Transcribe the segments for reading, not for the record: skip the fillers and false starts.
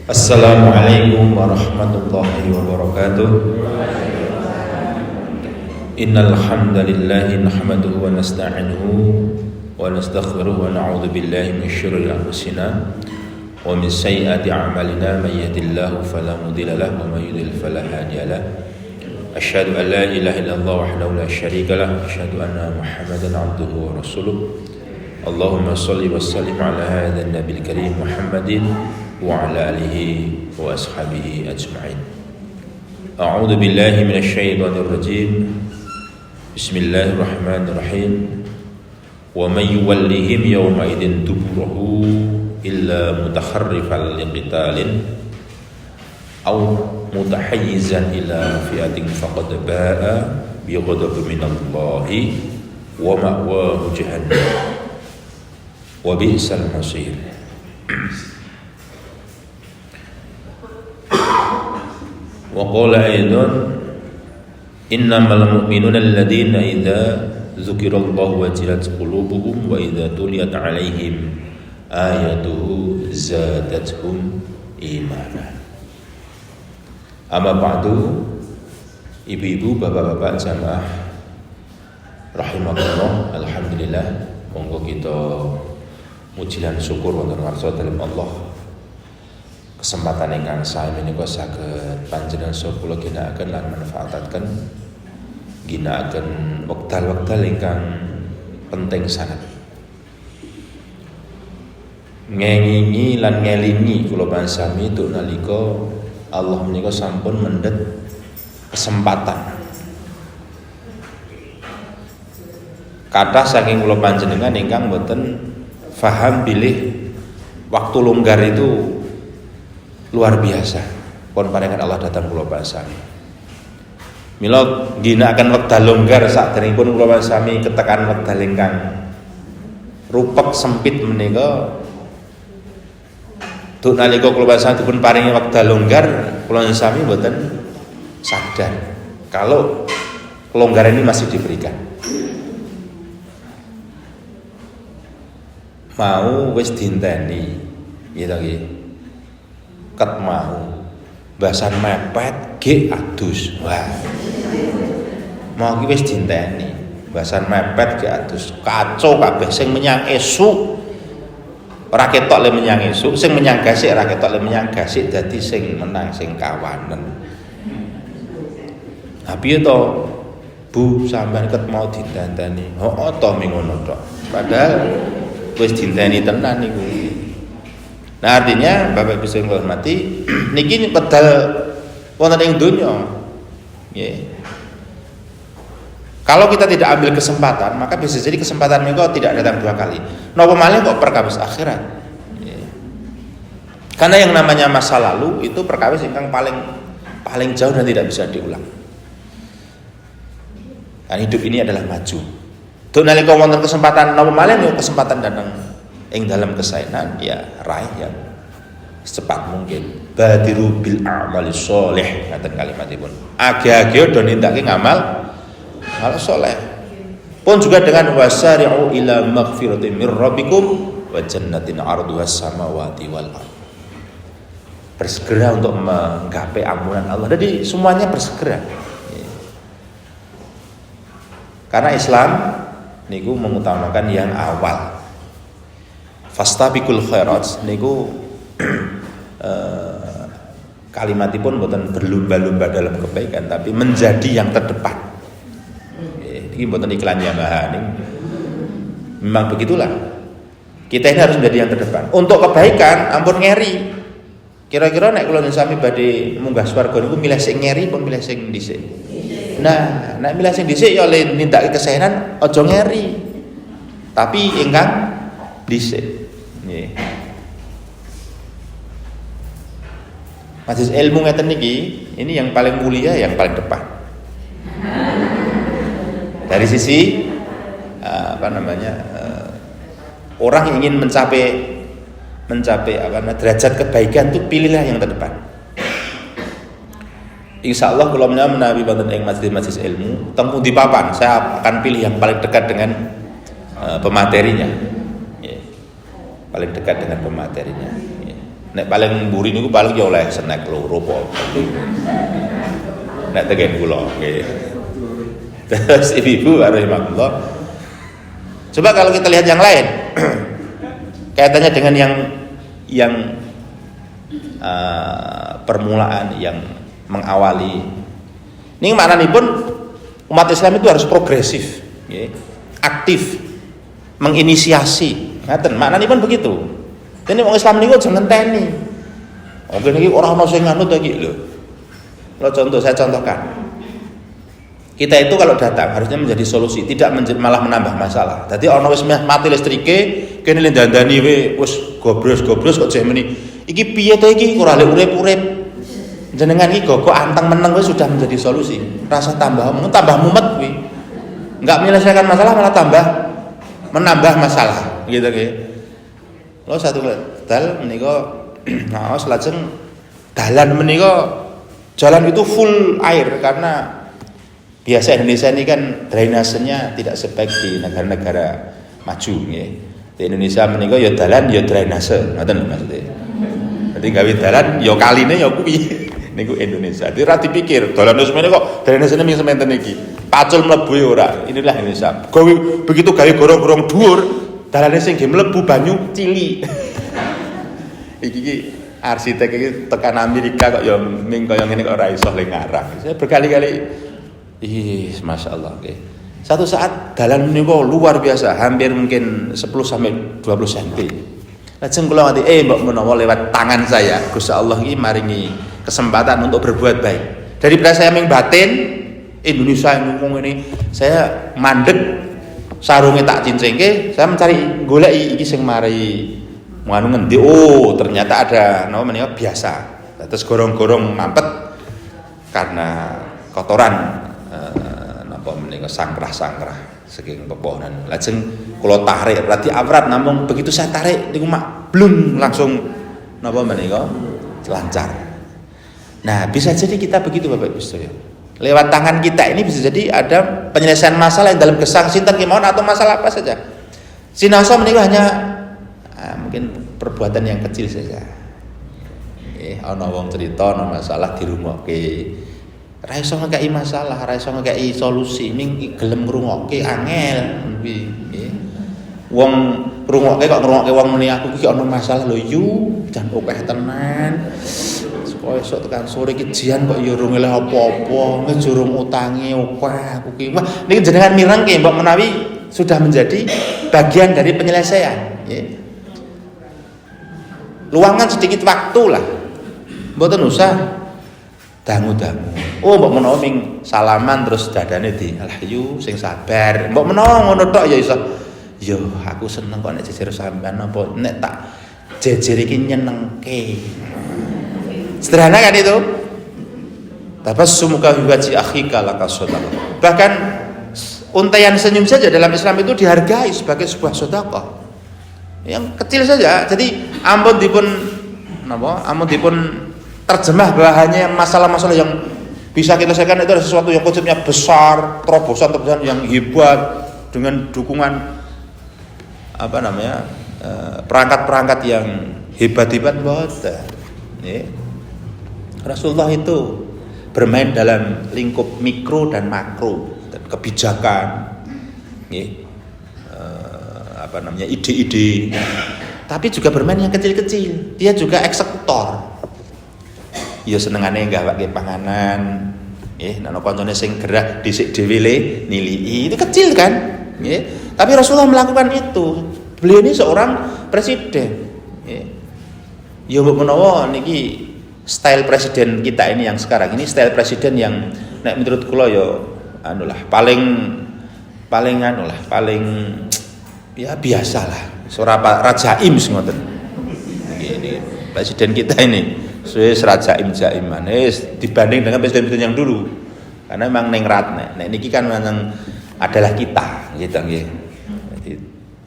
Assalamualaikum warahmatullahi wabarakatuh. Innal hamdalillah nahmaduhu wa nasta'inuhu wa nastaghfiruhu wa na'udzu billahi min syururi anfusina wa min sayyiati a'malina may yahdihillahu fala mudilla lahu wa may yudlil fala hadiya lahu. Asyhadu an la ilaha illallah wahdahu la syarika lahu wa asyhadu anna Muhammadan 'abduhu wa rasuluh. Allahumma shalli wa sallim ala hadzal nabiyil karim Muhammadin wa ala alihi wa ashabihi ajma'in. A'udzu billahi minasy syaithanir rajim. Bismillahirrahmanirrahim. Wa may yuwallihim yawma idzin duburahu illa mutakharrifan liqitalin aw mutahayyizan ila fi'atin faqad ba'a bi ghadabin minallahi wa ma'wahu jahannam wa bi'sal masir. Wa qala aidan innamal mu'minuna alladhina idza dzukirallahu wajilat qulubuhum wa idza tuliyat 'alaihim ayatuhu zadatuhum imana. Amma ba'du, ibu-ibu, bapak-bapak jamaah rahimakumullah, alhamdulillah, monggo kita muji lan syukur wonten warsa dalem Allah. Kesempatan ingkang sae menika saged panjenengan kula ginakaken lan manfaataken ginakaken wekdal-wekdal ingkang penting sanget. Ngengingi lan ngelingi kula pansami tuk nalika Allah menika sampun mendhet kesempatan. Kathah saking kula panjenengan ingkang boten faham bilih waktu longgar itu luar biasa. Pun paringan Allah datang kula pansami. Mila ginakaken wekdal longgar sakderengipun kula pansami ketekan wekdal ingkang rupek sempit menika. Duk nalika kula pansami dipun paringi wekdal longgar, kula pansami mboten sadar kalau kelonggaran ini masih diberikan. Mau wis dinteni, gitu nggih. Ket mau bahasan mepet ge adus. Wah. Mau iki wis dinteni. Bahasan mepet ge adus. Kacau kabeh sing menyang esuk. Ora ketok le menyang esuk, sing menyang gasik ora ketok le menyang gasik, dadi sing menang sing kawanen. Ha piye to? Bu, sampean ket mau ditenteni. Hooh to ming ngono tok. Padahal wis dinteni tenan niku. Nah, artinya Bapak Ibu sing hormati, niki pedal wonten ing donya. Nggih. Kalau kita tidak ambil kesempatan, maka bisa jadi kesempatan menika tidak datang dua kali. Napa malih kok perkawis akhirat. Nggih. Karena yang namanya masa lalu itu perkawis ingkang paling jauh dan tidak bisa diulang. Dan hidup ini adalah maju. Duk nalika wonten kesempatan napa malih kesempatan datang ing dalam kesaenan ya raih yang secepat mungkin. Badiru bil a'mali sholih, ngaten kalimatipun. Age-age do nindakake ngamal saleh. Pun juga dengan wasari'u ila maghfiratin mir rabbikum wa jannatin 'arduhas samawati wal ardh. Bersegera untuk menggapai ampunan Allah. Jadi semuanya bersegera. Karena Islam niku mengutamakan yang awal. Fastabiqul khairat niku kalimatipun boten berlomba-lomba dalam kebaikan, tapi menjadi yang terdepan. Ini boten iklan Yamaha nih. Memang begitulah. Kita ini harus menjadi yang terdepan. Untuk kebaikan ampun ngeri. Kira-kira nek kula sami badhe munggah swarga niku milih sing ngeri pun milih sing dhisik. Nah, nek milih sing dhisik ya le nindakake kesaenan aja ngeri. Tapi ingkang dhisik. Nggih. Majelis ilmu ngeten niki, ini yang paling mulia, yang paling depan. Dari sisi orang yang ingin mencapai derajat kebaikan itu pilihlah yang terdepan. Insyaallah kalau menawi wonten ing majelis ilmu, teng pundi papan saya akan pilih yang paling dekat dengan pematerinya. Paling dekat dengan pematerinya. Nek paling mburi niku paling ya oleh snack loro apa. Nek tegen kula nggih. Terus ibu rahimahullah. Coba kalau kita lihat yang lain kaitannya dengan yang permulaan yang mengawali. Ini maknanya pun umat Islam itu harus progresif, nggih. Aktif, menginisiasi. Ngaten, maknanya pun begitu. Dene wong Islam niku aja ngenteni. Oke niki ora ono sing nganut iki lho. Saya contohkan. Kita itu kalau datang harusnya menjadi solusi, tidak malah menambah masalah. Dadi ono wis mati listrike, kene le dandani wis gobros-gobros kok jek meni. Iki piye to iki ora lek urip-urip. Jenengan iki kok anteng meneng wis sudah menjadi solusi. Rasa tambah mumet kuwi. Enggak menyelesaikan masalah malah tambah menambah masalah, gitu nggih. Lo satu dal menika ngaos lajeng dalan menika jalan itu full air karena biasa Indonesia ini kan drainasenya tidak sebaik di negara-negara maju nggih. Di Indonesia menika ya dalan ya drainase, ngoten maksudnya. Dadi gawe dalan ya kaline ya kuwi. Niku Indonesia. Dadi ra dipikir dalan semene kok drainasene ming sementen iki. Pacul mlebu ora. Inilah Indonesia. Begitu gawe gorong-gorong dhuwur dalane sing nggih mlebu banyu cili. Iki arsitek iki tekan Amerika kok ya ming kaya ngene kok ora iso le ngarang. Saya berkali-kali Masya Allah. Okay. Satu saat dalan menika luar biasa, hampir mungkin 10 sampai 20 cm. Lajeng kula ngerti mbok menawa lewat tangan saya, Gusti Allah iki maringi kesempatan untuk berbuat baik. Daripada saya ming batin Indonesia ngomong ini, saya mandek sarungnya tak cincengke, saya mencari golek iki sing mari nganu ngendi. Oh, ternyata ada napa menika biasa. Terus gorong-gorong mampet karena kotoran napa menika sangkrah-sangkrah saking pepohonan. Lajeng kula tarik, berarti awrat namung begitu saya tarik niku mak blung langsung napa menika lancar. Nah, bisa jadi kita begitu Bapak Ibu sekalian. Lewat tangan kita ini bisa jadi ada penyelesaian masalah yang dalam gesang sinten kemawon atau masalah apa saja. Sinasa menika hanya mungkin perbuatan yang kecil saja. Ana wong cerita ana masalah dirungokke. Ra iso ngekeki masalah, ra iso ngekeki solusi, ning gelem ngrungokke angel kuwi, nggih. Wong ngrungokke kok ngrungokke wong muni aku iki ana masalah lho yu, jan akeh tenan. Kok esuk tekan sore iki jian kok ya urung oleh apa-apa, ngejurung utange akeh aku ki. Wah, niki jenengan mirengke mbok menawi sudah menjadi bagian dari penyelesaian, nggih. Luangkan sedikit waktu lah. Mboten usah dangu-dangu. Oh, mbok menawa ming salaman terus dadane di alah yu sing sabar. Mbok menawa ngono tok ya iso. Yo, aku seneng kok nek jejer sampean apa nek tak jejer iki nyenengke. Sederhana kan itu? Tabassumuka fi wajhi akhika laka shadaqah. Bahkan untaian senyum saja dalam Islam itu dihargai sebagai sebuah sedekah. Yang kecil saja. Jadi ampun dipun terjemah bahwa hanya masalah-masalah yang bisa kita selesaikan itu ada sesuatu yang konsepnya besar, terobosan yang hebat dengan dukungan perangkat-perangkat yang hebat-hebat boten. Rasulullah itu bermain dalam lingkup mikro dan makro dan kebijakan, ide-ide, tapi juga bermain yang kecil-kecil. Dia juga eksekutor. Ya senengane gawake panganan, nek kancane sing gerah dhisik dhewe le nilii. Itu kecil kan? Tapi Rasulullah melakukan itu. Beliau ini seorang presiden. Ya mbok menawa niki style presiden kita ini yang sekarang ini style presiden yang nek menurut kula ya paling ya biasalah. Ora rajaim ngoten. Ini presiden kita ini wis rajaim-jaiman dibanding dengan presiden-presiden yang dulu. Karena memang ning rat nek niki kan memang adalah kita gitu nggih. Jadi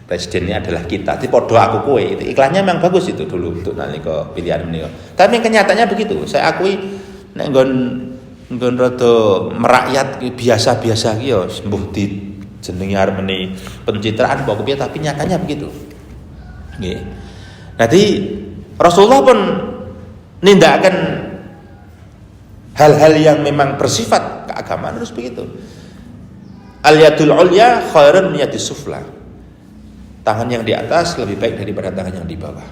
presiden ini adalah kita. Jadi padha aku kowe. Itu iklannya memang bagus itu dulu untuk nalika pilihan menika. Tapi kenyataannya begitu. Saya akui nek nggon rada merakyat biasa-biasa ki ya sembuh di jenenge arep meni pencitraan apa piye tapi nyatanya begitu. Nggih. Nanti Rasulullah pun nindakaken hal-hal yang memang bersifat keagamaan harus begitu. Al-yadul ulya khairun min yadis sufla. Tangan yang di atas lebih baik daripada tangan yang di bawah.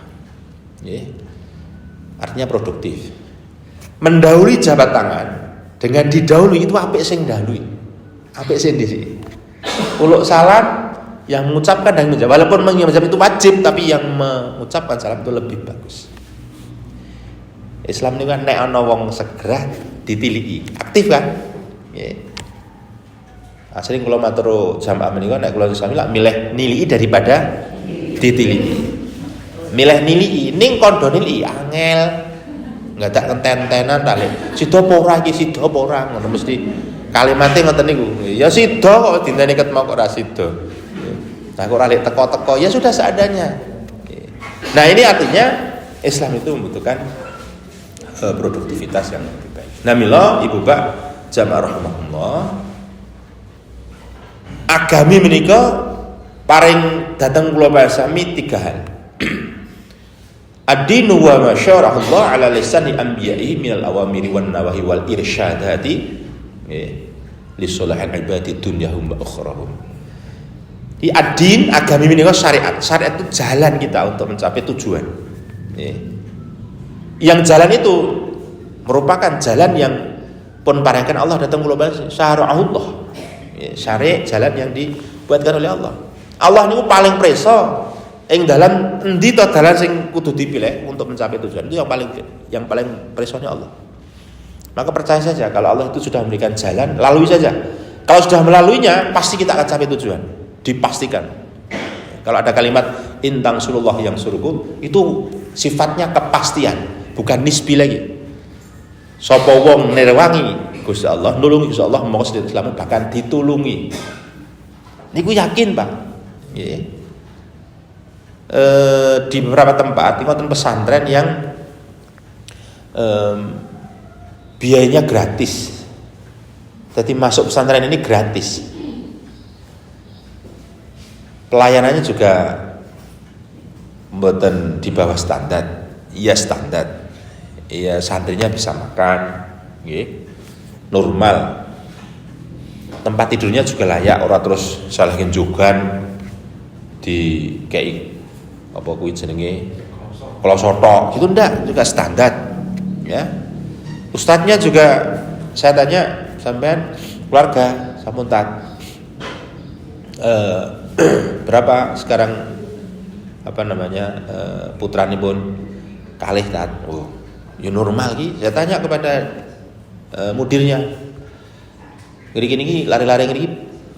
Artinya produktif. Mendahului jabat tangan dengan didahului itu apik sing dahului. Apik sing dhisik. Uluk salam yang mengucapkan dan menjawab, walaupun menjawab itu wajib, tapi yang mengucapkan salam itu lebih bagus. Islam ini kan nek ana wong segera ditiliki, aktif kan? Asli kalau matur jamaah menika nek kula sami lak milih niliki daripada ditiliki. Milih niliki ning kondo niliki angel. Enggak tak kenten-tenan tak le. Sida apa ora iki, sida apa ora ngono mesti kalimate ngoten niku. Ya sida kok dinteni ketemu kok ora sida. Nah kok ora lek teko-teko ya sudah seadanya. Nah ini artinya Islam itu membutuhkan produktivitas yang lebih baik. Nah mila ibu bak jamaah rahimahullah, agami menika paring dateng kula pasami 3 hal. Ad-dinu wa ma syaraha Allah ala lisani anbiya'ihi minal awamiri wan nawahi wal irsyadati li salahil ibadi dunyahum wa ukhrahum. Di ad-din agami menika syariat. Syariat itu jalan kita untuk mencapai tujuan. Yang jalan itu merupakan jalan yang pun paringkan Allah datang kula syara'ahullah. Syariat jalan yang dibuatkan oleh Allah. Allah niku paling preso ing dalan endi to dalan sing kudu dipilih untuk mencapai tujuan. Itu yang paling presone Allah. Maka percaya saja kalau Allah itu sudah memberikan jalan, lalui saja. Kalau sudah melaluinya pasti kita akan capai tujuan. Dipastikan. Kalau ada kalimat intang sulullah yang suruhku, itu sifatnya kepastian, bukan nisbi lagi. Sapa wong nerewangi Gusti Allah, nulungi Gusti Allah, monggo sedherek Islam bahkan ditulungi. Niku yakin, Pak. Nggih. Di beberapa tempat wonten pesantren yang biayanya gratis. Jadi masuk pesantren ini gratis. Pelayanannya juga mboten di bawah standar. Iya standar. Iya santrinya bisa makan, nggih. Normal. Tempat tidurnya juga layak, ora terus salah genjogan di kayak apa kuwi jenenge klosotok gitu ndak, juga standar ya. Ustadznya juga saya tanya sampean keluarga sampun tat berapa sekarang putranipun kalih tat. Oh, ya normal iki. Saya tanya kepada mudirnya. Ngriki lari-lari ngriki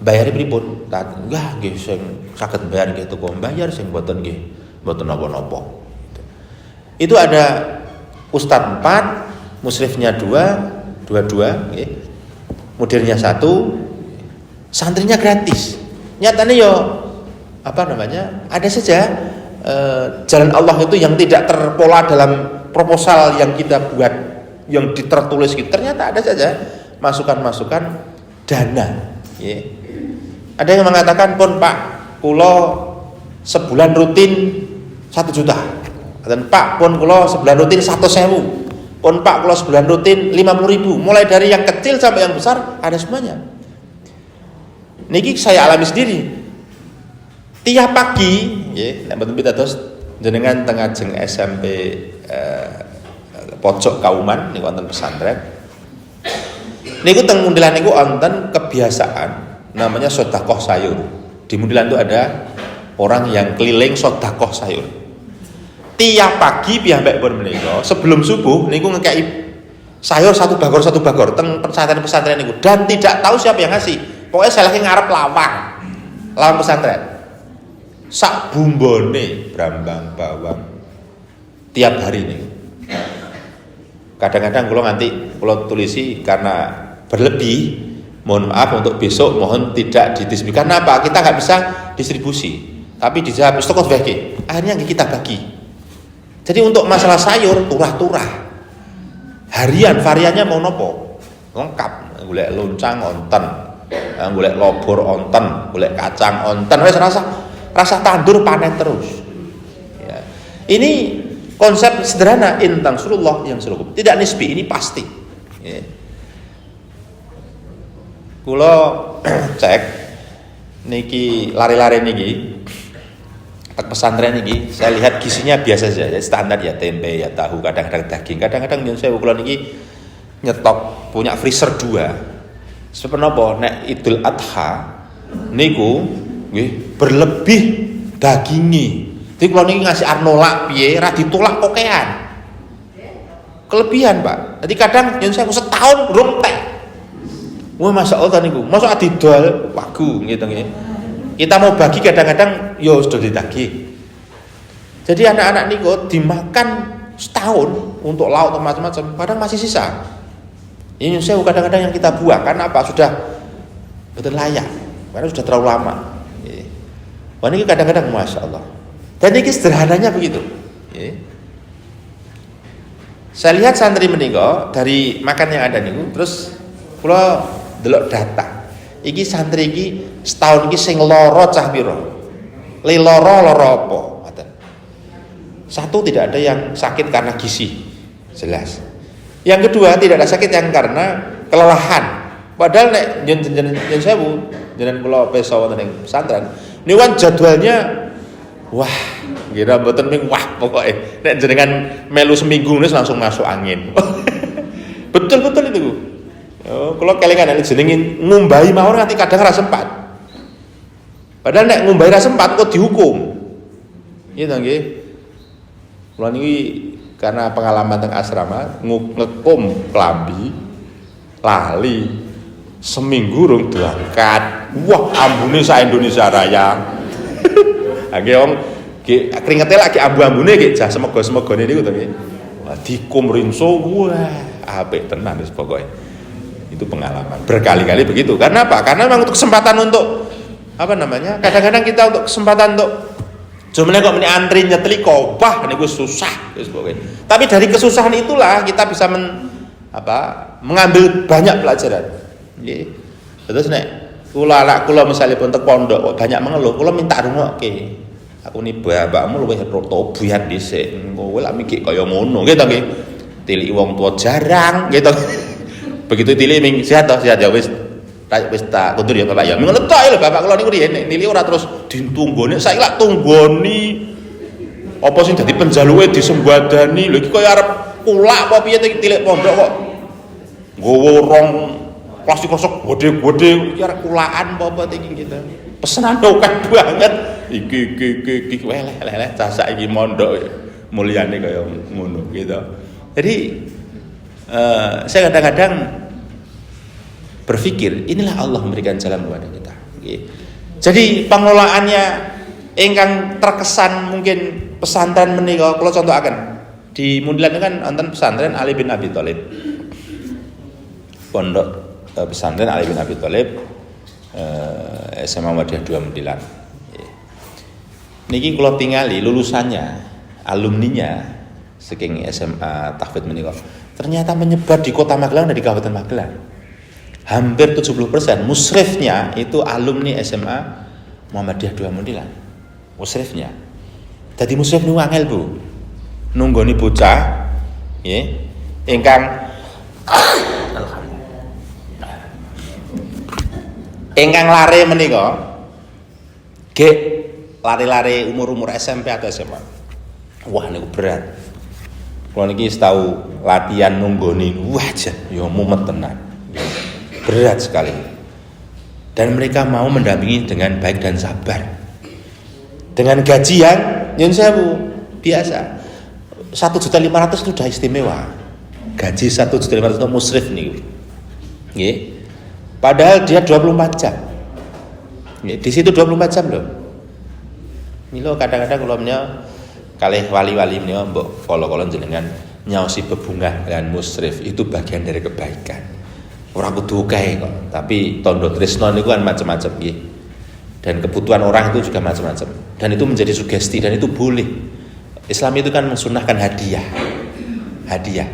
bayare pripun? Tat. Enggak nggih sing saged bayar nggih teko bayar sing mboten nggih mboten napa-napa. Itu ada ustadz 4, musrifnya 2 nggih. Mudirnya 1, santrinya gratis. Nyatanya yo ada saja jalan Allah itu yang tidak terpola dalam proposal yang kita buat, yang ditertulis gitu. Ternyata ada saja masukan-masukan dana. Ada yang mengatakan pun Pak, kulo sebulan rutin 1 juta. Dan Pak pun kulo sebulan rutin 100.000. Pun Pak kulo sebulan rutin 50.000. Mulai dari yang kecil sampai yang besar ada semuanya. Niki saya alami sendiri. Tiap pagi, nek mboten pitados jenengan tengah jeng SMP pojok Kauman niku wonten pesantren. Niku teng mundilan niku wonten kebiasaan namanya sedekah sayur. Di mundilan itu ada orang yang keliling sedekah sayur. Tiap pagi piyambak pun menika sebelum subuh niku ngekeki sayur satu bagor teng pesantren niku dan tidak tahu siapa yang ngasih. Pokoknya saya lagi ngarep lawang pesantren. Sak bumbone brambang bawang tiap hari nih. Kadang-kadang kalau tulisi karena berlebih, mohon maaf untuk besok mohon tidak didistribusikan. Karena apa? Kita nggak bisa distribusi, tapi dijawab stok bagi. Akhirnya kita bagi. Jadi untuk masalah sayur turah-turah harian variannya mau nopo lengkap, golek loncang onten, golek lobor onten, golek kacang onten, rasa tandur panen terus. Ya. Ini Konsep sederhana, in tansurullah yansurkum. Tidak nisbi, ini pasti. Ya. Kula cek niki lari-lari niki tak pesantren niki, saya lihat gizinya biasa saja, standar ya, tempe ya, tahu, kadang-kadang daging, kadang-kadang yang saya kula niki nyetok punya freezer 2. Sebab napa nek Idul Adha niku nggih berlebih dagingi. Jadi kula niki ngasih arnolak piye ra ditolak kokean. Kelebihan, Pak. Jadi kadang yang saya setahun rong teh. Wah, masyaallah niku. Mosok adidol wagu gitu nggih. Kita mau bagi kadang-kadang yo sudah ditagih. Jadi anak-anak niku dimakan setahun untuk lauk atau macam-macam, kadang masih sisa. Ini saya kadang-kadang yang kita buang karena apa? Sudah betul layak. Karena sudah terlalu lama. Wah, ini kadang-kadang masya Allah. Dan ini sederhananya begitu. Saya lihat santri menika dari makan yang ada niku, terus kula delok data. Iki santri iki setahun iki sing lara cah pira? Lara apa? Ngoten. Satu, tidak ada yang sakit karena gizi. Jelas. Yang kedua, tidak ada sakit yang karena kelelahan. Padahal nek jenengan sewu, jenengan kula peso wonten ing pesantren, niku kan jadwalnya wah, kira mboten ming wah pokoke. Nek jenengan melu seminggu wis langsung masuk angin. Betul-betul itu. Oh, kalau kelingan nek jenenge ngumbahi mawon nanti kadang ora sempat. Padahal nek ngumbahi ra sempat kok dihukum. Iya to nggih. Kula niki karena pengalaman teng asrama ngekum klambi lali seminggu rung berangkat. Wah, ambune sak Indonesia Raya. Nggih wong kringete lagi ambu-ambune nggih jah semega-semegane niku to nggih. Dikum rinso wah apik tenan wis pokoke. Itu pengalaman berkali-kali begitu. Karena apa? Karena memang untuk kesempatan untuk apa namanya? Kadang-kadang kita untuk kesempatan untuk cuman kok meni antri nyeteli kobah niku susah wis pokoke. Tapi dari kesusahan itulah kita bisa mengambil banyak pelajaran. Nggih. Terus nek kula anak kula misalipun tek pondok kok banyak mengeluh, kula minta rungokke. Aku ni bapakmu luwih tobiat dhisik. Kowe lak mikir kaya ngono, nggih to nggih. Tiliki wong tua jarang, nggih to. Begitu tilih ming sehat ya wis tak kundur ya Bapak ya. Ming ngono tok lho Bapak kula niku riyen nek nilih ora terus ditunggone saiki lak tunggoni apa sing dadi penjaluke disembadani lho iki kaya arep kulak apa piye tilik pondok kok nggowo rong plastik kosok gede-gede iki arep kulakan apa iki gitu. Pesenan akeh banget iki weleh-weleh cah iki mondok mulyane kaya ngono gitu. Jadi saya kadang-kadang berpikir inilah Allah memberikan jalan kepada kita. Jadi pengelolaannya ingkang terkesan mungkin pesantren menika kalau contoh akan di Mundilan kan wonten pesantren Ali bin Abi Thalib. Pondok pesantren Ali bin Abi Thalib SMA Muhammadiyah 2 Mundilan. Niki kula tingali lulusannya, alumninya saking SMA Tahfidz menika ternyata menyebar di Kota Magelang dan di Kabupaten Magelang. Hampir 70% musrifnya itu alumni SMA Muhammadiyah 2 Mundilan. Musrifnya. Dadi musrif niku angel, Bu. Nunggoni bocah nggih ingkang ingkang lare menika nggih lari-lari umur-umur SMP atau SMA. Wah niku berat. Kalau niki tahu latihan nunggoni wajah, yo mumet tenan, berat sekali. Dan mereka mau mendampingi dengan baik dan sabar, dengan gaji yang nyun sewu biasa 1.500.000 itu sudah istimewa. Gaji 1.500.000 untuk musrif nih, padahal dia 24 jam. Di situ 24 jam loh. Milo kadang-kadang kalau kalih wali-wali menika mbok kala-kala jenengan nyaosi bebungah dengan musrif itu bagian dari kebaikan. Ora kudu kae kok, tapi tondo tresno niku kan macam-macam nggih. Dan kebutuhan orang itu juga macam-macam. Dan itu menjadi sugesti dan itu boleh. Islam itu kan mensunahkan hadiah. Hadiah.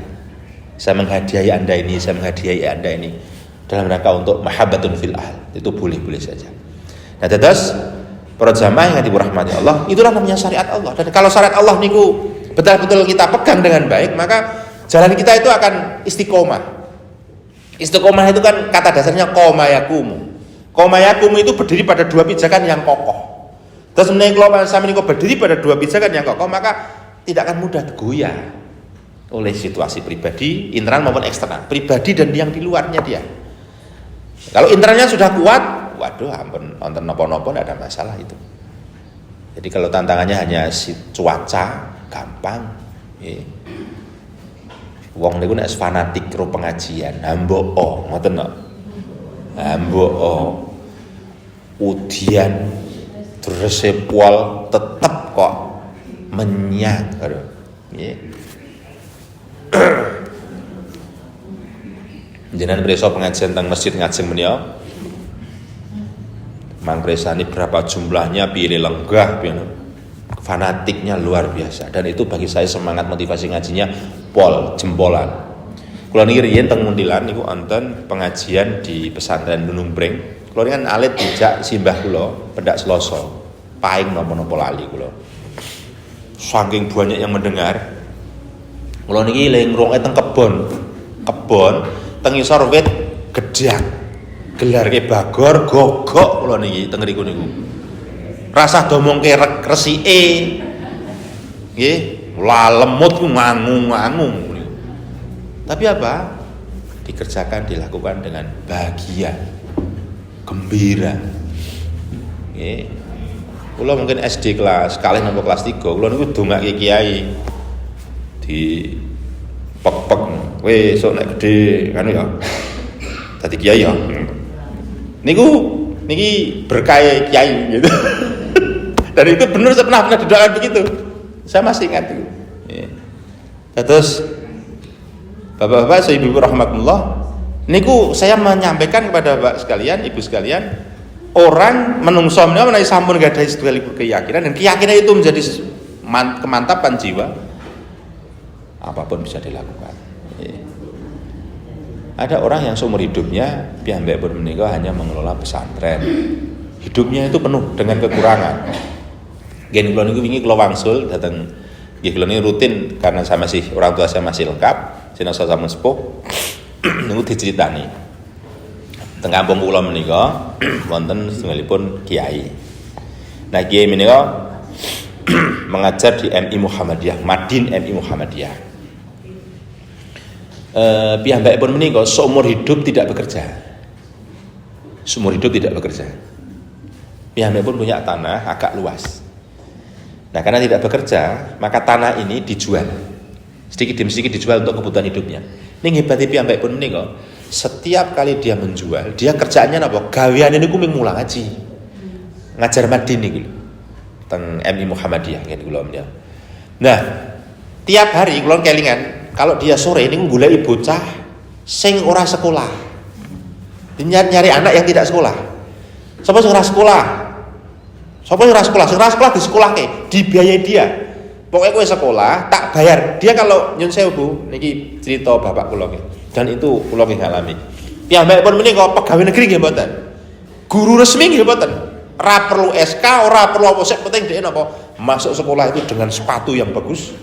Saya menghadiahi Anda ini, saya menghadiahi Anda ini dalam rangka untuk mahabbatun fil ahl. Itu boleh-boleh saja. Nah, terus para jamaah yang dirahmati Allah, itulah namanya syariat Allah. Dan kalau syariat Allah niku betul-betul kita pegang dengan baik, maka jalan kita itu akan istiqomah. Istiqomah itu kan kata dasarnya koma yakumu. Koma yakumu itu berdiri pada dua pijakan yang kokoh. Terus menaik kalau sama ini berdiri pada dua pijakan yang kokoh, maka tidak akan mudah goyah oleh situasi pribadi, internal maupun eksternal, pribadi dan yang di luarnya dia. Kalau internalnya sudah kuat, waduh, ampun, nonton nopo-nopo tidak ada masalah itu. Jadi kalau tantangannya hanya si cuaca, gampang. Wong niku nek fanatik karo pengajian, mbok ngoten kok. Mbok udian drese pol tetep kok menyang karo. Nggih. Jenengan preso pengajian teng masjid ngajeng menika. Mangkresani berapa jumlahnya, pilih lenggah, fanatiknya luar biasa. Dan itu bagi saya semangat motivasi ngajinya pol jempolan. Kula niki riyen teng Muntilan niku wonten pengajian di pesantren Gunung Breng. Kula kan alit dijak simbah kula Pendak Seloso. Paing napa-napa lali kula. Saking banyak yang mendengar. Kula niki lek ngrungokke teng kebon teng isor wit gedhang. Gelarke bagor gogok kula niki teng ngriku niku. Rasah domongke resike. Nggih, lalemut ku ngangung-ngangung. Tapi apa? Dikerjakan, dilakukan dengan bahagia, gembira. Nggih. Kula mungkin SD kelas kalih napa kelas 3, kula niku dongake kiai. Di pek-pek, weh sok nek gede kan ya. Dadi kiai ya. Niki berkah kiai gitu. Dan itu benar saya pernah didoakan begitu. Saya masih ingat itu. Ya. Terus bapak-bapak, ibu rahmatullah, niku saya menyampaikan kepada bapak sekalian, ibu sekalian, orang menungso menawa menawi sampun gadhahi setunggalipun keyakinan, dan keyakinan itu menjadi kemantapan jiwa, apapun bisa dilakukan. Ya. Ada orang yang seumur hidupnya piyambakipun menika hanya mengelola pesantren. Hidupnya itu penuh dengan kekurangan. Nggih kula niku wingi kula wangsul dateng nggih kula niku rutin karena saya masih orang tua saya masih lengkap, jenazah sampun sepuh. Niku diceritani. Teng kampung kula menika wonten setunggalipun kiai. Nah, kiai menika mengajar di MI Muhammadiyah, Madin MI Muhammadiyah. Piyambakipun menika seumur hidup tidak bekerja. Seumur hidup tidak bekerja. Piyambakipun punya tanah agak luas. Nah, karena tidak bekerja, maka tanah ini dijual. Sedikit demi sedikit dijual untuk kebutuhan hidupnya. Ning hebate piyambakipun menika, setiap kali dia menjual, dia kerjaannya napa? Gaweane niku ming mulang ngaji. Ngajar Madin niku. Teng MI Muhammadiyah ngene kula menika. Nah, tiap hari kula kelingan kalau dia sore ini nggoleki bocah sing ora sekolah. Nyari anak yang tidak sekolah. Sapa sing ora sekolah? Sapa sing ora sekolah? Sing ora sekolah disekolahke, dibiayai dia. Pokoknya kowe sekolah, tak bayar. Dia kalau nyun sewu Bu, niki cerita bapak kula nggih. Dan itu kula nggih ngalami. Piyambakipun menika pegawai negeri nggih mboten. Guru resmi nggih mboten. Ora perlu SK, ora perlu apa sek, penting dhek napa? Masuk sekolah itu dengan sepatu yang bagus.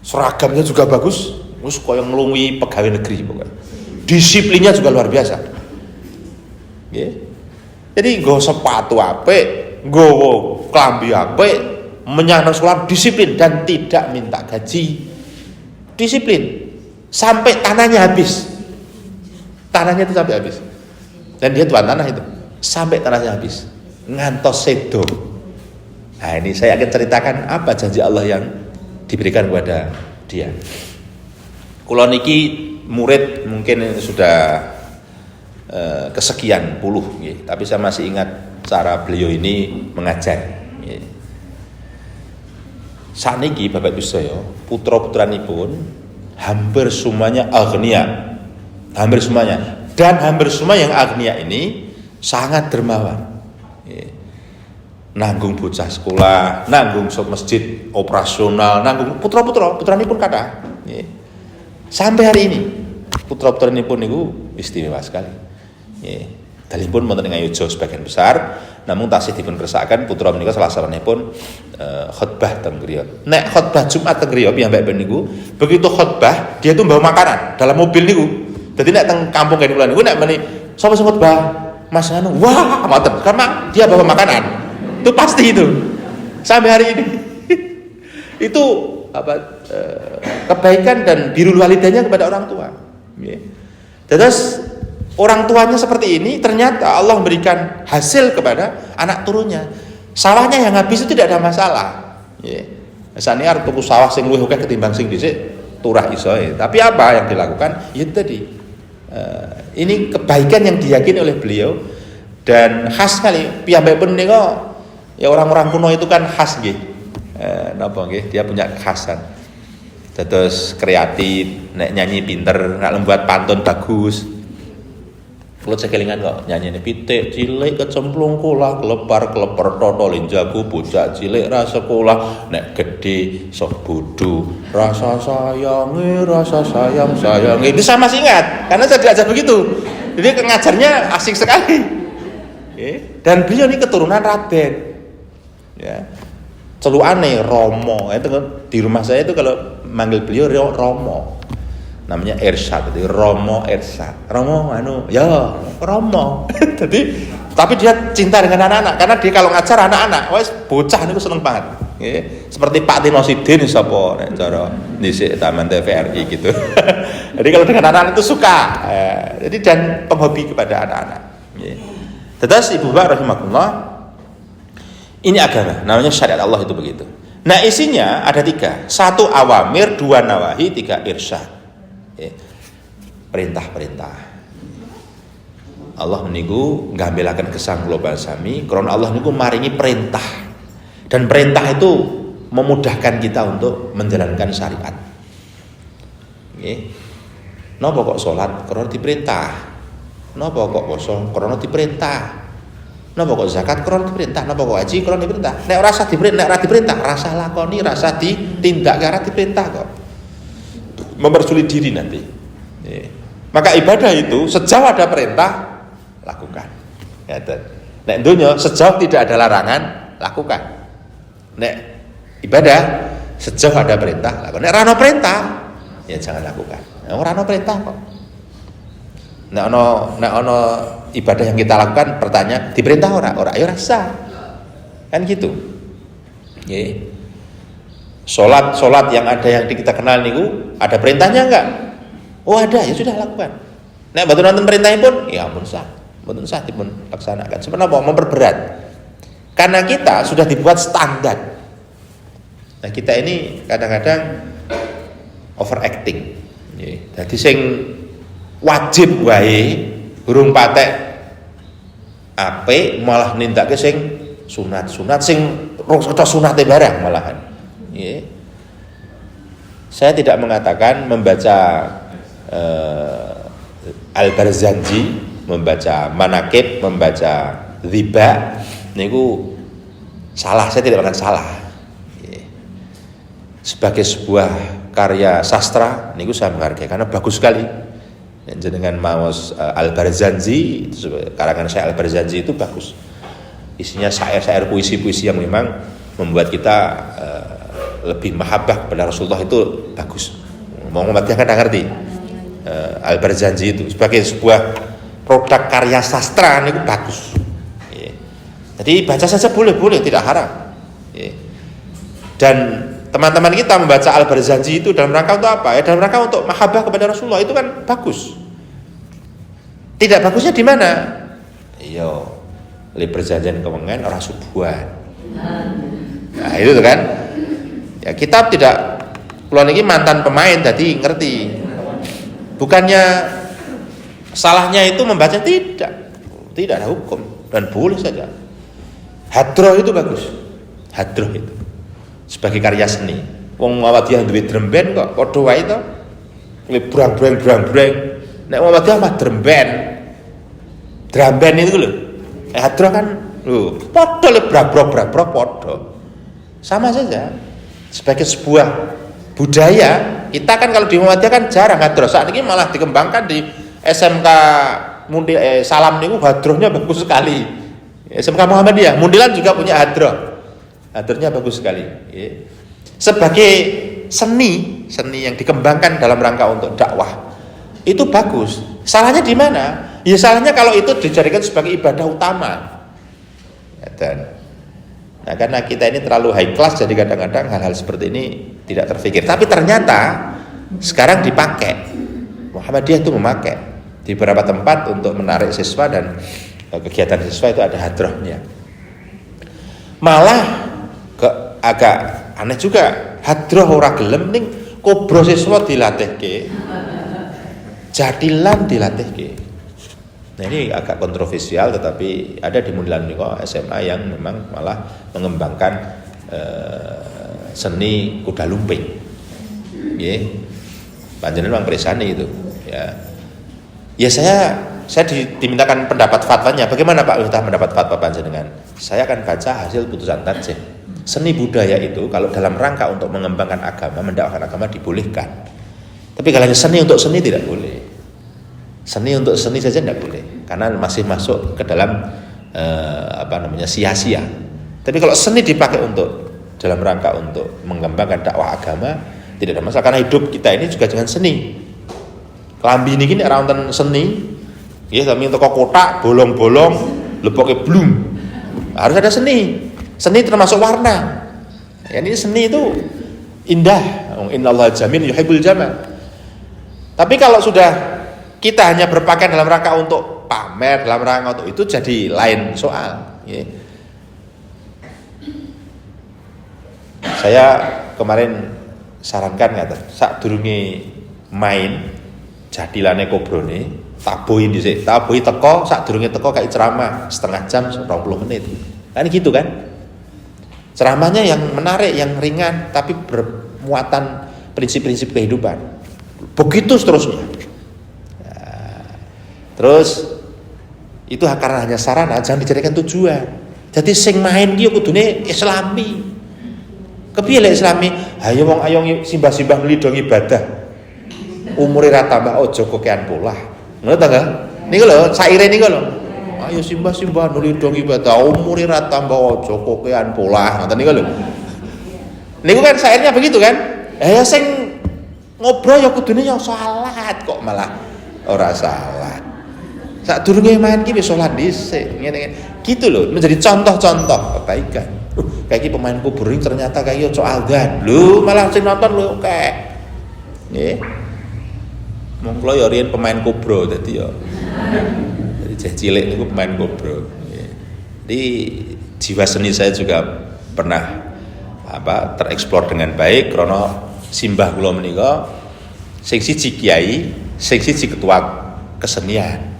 Seragamnya juga bagus, terus koyo nglungi pegawai negeri pokoknya. Disiplinnya juga luar biasa. Nggih. Jadi nggo sepatu apik, nggo klambi apik, menyang sekolah disiplin dan tidak minta gaji. Disiplin sampai tanahnya habis. Tanahnya itu sampai habis. Dan dia tuan tanah itu. Sampai tanahnya habis. Ngantos sedo. Nah, ini saya akan ceritakan apa janji Allah yang diberikan kepada dia. Kula niki murid mungkin sudah kesekian puluh, gitu. Tapi saya masih ingat cara beliau ini mengajar. Gitu. Sakniki Bapak Ibu saya, putra-putranipun hampir semuanya agnia, hampir semuanya, dan hampir semua yang agnia ini sangat dermawan. Gitu. Nanggung bocah sekolah, nanggung sok masjid operasional, nanggung putra-putranipun kata. Sampai hari ini putra-putranipun niku istimewa sekali. Dalipun wonten ing Ngayuja sebagian besar, namun tasih dipun kersakaken putra menika salah saranipun khotbah teng griya. Nek khotbah Jumat teng griya piyambakipun niku, begitu khotbah dia tuh bawa makanan dalam mobil niku. Dadi nek teng kampung kene kula niku nek meni sapa sing khotbah? Mas anu, wah, ngoten. Karena dia bawa makanan. Itu pasti itu. Sampai hari ini. Itu kebaikan dan birrul walidaynya kepada orang tua. Terus orang tuanya seperti ini, ternyata Allah memberikan hasil kepada anak turunnya. Sawahnya yang habis itu tidak ada masalah. Misalnya arep tuku sawah sing luwih akeh ketimbang sing dhisik turah iso. Tapi apa yang dilakukan? Ya tadi. Ini kebaikan yang diyakini oleh beliau dan khas sekali. Piyambakipun menika ya orang-orang kuno itu kan khas nggih. Napa nggih? Dia punya kekhasan. Terus kreatif, nek nyanyi pinter, nek membuat pantun bagus. Kulo cekelingan kok nyanyine pitik cilik kecemplung kula kelepar totolin jago bocah cilik ra sekolah nek gedhe sok bodho rasa sayang itu saya masih ingat karena saya diajar begitu. Jadi ngajarnya asik sekali. Dan beliau ini keturunan Raden. Ya. Celukane Romo. Itu di rumah saya itu kalau manggil beliau Romo. Namanya Irsyad, jadi Romo Irsyad. Romo ya Romo. Jadi tapi dia cinta dengan anak-anak karena dia kalau ngajar anak-anak, wes bocah niku seneng banget. Seperti Pak Tino Sidin sapa nek cara dhisik Taman TVRI gitu. Jadi kalau dengan anak-anak itu suka. Jadi dan penghobi kepada anak-anak. Terus Ibu Bapak rahimakumullah, ini agama, namanya syariat Allah itu begitu. Nah isinya ada 3, 1 awamir, 2 nawahi, 3 irsyad. Perintah-perintah. Allah meniku ngambilaken gesang kula balsami karena Allah niku maringi perintah. Dan perintah itu memudahkan kita untuk menjalankan syariat. Nggih. Napa kok salat karena diperintah? Napa kok poso karena diperintah? Napa kok zakat karena diperintah? Napa kok haji karena diperintah? Nek ora usah diperintah, nek ora diperintah, rasa lakoni, rasa ditindak karena diperintah kok. Mempersulit diri nanti. Maka ibadah itu sejauh ada perintah lakukan. Nek dunya sejauh tidak ada larangan lakukan. Nek ibadah sejauh ada perintah lakukan. Nek ora ana perintah ya jangan lakukan. Ora ana perintah kok. Nek ana ibadah yang kita lakukan pertanyaan diperintah ora ya rasa. Kan gitu. Nggih. Salat yang ada yang kita kenal niku ada perintahnya enggak? Oh ada, ya sudah lakukan. Nek mboten wonten perintahnya pun, ya ampun sah. Mboten sah dipun laksanakan. Sebenarnya memperberat. Karena kita sudah dibuat standar. Nah, kita ini kadang-kadang overacting. Jadi sing wajib wae burung patek apik malah nindakake sing sunat-sunat sing rada sunate barang malahan. Saya tidak mengatakan membaca Al-Barzanji, membaca Manaqib, membaca Dhiba niku salah, saya tidak mengatakan salah. Sebagai sebuah karya sastra niku saya menghargai karena bagus sekali. Jenengan maos Al-Barzanji, karangan saya Al-Barzanji itu bagus. Isinya syair-syair puisi-puisi yang memang membuat kita lebih mahabbah kepada Rasulullah itu bagus. Muhammad kan ngerti. Al-Barzanji itu sebagai sebuah produk karya sastra itu bagus. Jadi baca saja boleh tidak haram. Dan teman-teman kita membaca Al-Barzanji itu dalam rangka untuk apa? Dalam rangka untuk mahabbah kepada Rasulullah itu kan bagus. Tidak bagusnya di mana? Iya, li perjanjian kewengan orang subuhan. Nah itu kan. Ya kita tidak. Kalau ini mantan pemain tadi ngerti. Bukannya salahnya itu membaca, tidak ada hukum dan boleh saja. Hadroh itu bagus, hadroh itu sebagai karya seni. Wong Muhammadiyah duwe drum band kok padha wae to. Brang-brang. Nek Muhammadiyah mah drum band itu lho. Hadroh kan lho padha le brabrok padha. Sama saja sebagai sebuah budaya. Kita kan kalau di Muhammadiyah kan jarang hadroh. Saat ini malah dikembangkan di SMK salam niku hadrohnya bagus sekali. SMK Muhammadiyah, Mundilan juga punya hadroh. Hadrohnya bagus sekali. Sebagai seni yang dikembangkan dalam rangka untuk dakwah itu bagus. Salahnya di mana? Ya salahnya kalau itu dijadikan sebagai ibadah utama. Nah, karena kita ini terlalu high class, jadi kadang-kadang hal-hal seperti ini tidak terfikir. Tapi ternyata sekarang dipakai. Muhammadiyah itu memakai di beberapa tempat untuk menarik siswa, dan kegiatan siswa itu ada hadrohnya. Malah agak aneh juga, hadroh ora gelem ning kobro siswa dilatihke, jadilan dilatihke. Nah, ini agak kontroversial, tetapi ada di Mundilan niko SMA yang memang malah mengembangkan seni kuda lumping. Nggih. Panjenengan memang presani itu. Ya saya dimintakan pendapat fatwanya. Bagaimana Pak Ustaz mendapat fatwa panjenengan? Saya akan baca hasil putusan tarjih. Seni budaya itu kalau dalam rangka untuk mengembangkan agama, mendakwahkan agama dibolehkan. Tapi kalau seni untuk seni tidak boleh. Seni untuk seni saja tidak boleh, karena masih masuk ke dalam sia-sia. Tapi kalau seni dipakai untuk dalam rangka untuk mengembangkan dakwah agama, tidak ada masalah, karena hidup kita ini juga dengan seni. Kelambi ini ora wonten seni, ya tapi untuk kotak bolong-bolong, leboke blum. Harus ada seni. Seni termasuk warna. Ya, ini seni itu indah. Innallaha jamil yuhibbul jamal. Tapi kalau sudah kita hanya berpakaian dalam rangka untuk pamer, dalam rangka untuk itu, jadi lain soal. Ya. Saya kemarin sarankan sadurunge main jadilane kobrone tabohi dhisik, tabohi teko, sadurunge teko kayak ceramah setengah jam 20 menit. Kan gitu kan? Ceramahnya yang menarik, yang ringan, tapi bermuatan prinsip-prinsip kehidupan. Begitu seterusnya. Nah, terus itu karena hanya sarana, jangan dijadikan tujuan. Jadi sing main ki kudune islami. Kepiye lek islami? Ayo wong ayo simbah-simbah nglidho ibadah. Umure ra tambah aja kokean polah. Ngono ta, Kang? Niku lho, saire niku lho. Ayo simbah-simbah nglidho ibadah, umure ra tambah aja kokean polah. Ngoten niku lho. Niku kan sairnya begitu kan? Ya sing ngobrol ya kudune ya salat kok malah ora salat. Sadurunge main ki wis salat dhisik, ngene. Gitu loh, menjadi contoh-contoh kebaikan. Kayak pemain kubur ini ternyata kayak soal dan lu malah sing nonton lu kayak nggih mong kula ya riyen pemain kubro dadi ya jadi cilik niku pemain kubro nggih. Jadi jiwa seni saya juga pernah tereksplor dengan baik karena simbah kula menika sing siji kiai, sing siji ketua kesenian.